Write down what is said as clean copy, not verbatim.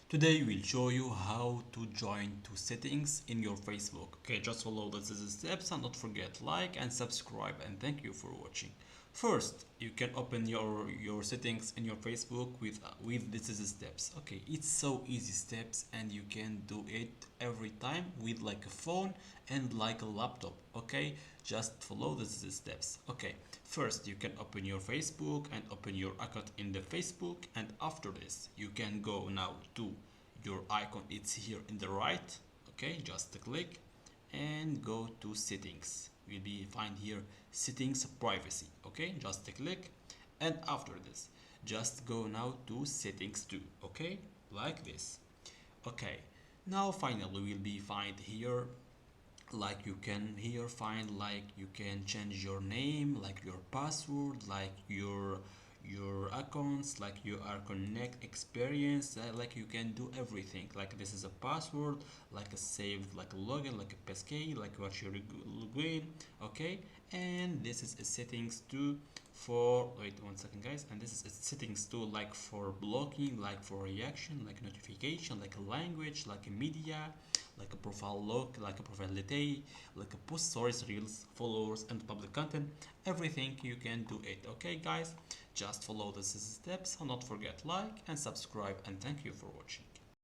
Today we'll show you how to join to settings in your Facebook. Okay, just follow the steps and don't forget like and subscribe, and thank you for watching. First, you can open your settings in your Facebook with this is the steps. Okay, it's so easy steps and you can do it every time with like a phone and like a laptop. Okay, just follow the steps. Okay, first you can open your Facebook and open your account in the Facebook, and after this you can go now to your icon. It's here in the right. Okay, just click and go to settings. You'll be find here settings privacy. Okay, just click, and after this just go now to settings 2. Okay, like this. Okay, now finally we'll be find here like you can here find like you can change your name, like your password, like your accounts, like you are connect experience, like you can do everything. Like this is a password, like a saved, like a login, like a passkey, like what you're login. Okay, and this is a settings too for wait 1 second guys, and this is a settings too like for blocking, like for reaction, like notification, like a language, like a media, like a profile look, like a profile detail, like a post stories, reels, followers, and public content. Everything you can do it. Okay, guys, just follow the steps and not forget like and subscribe. And thank you for watching.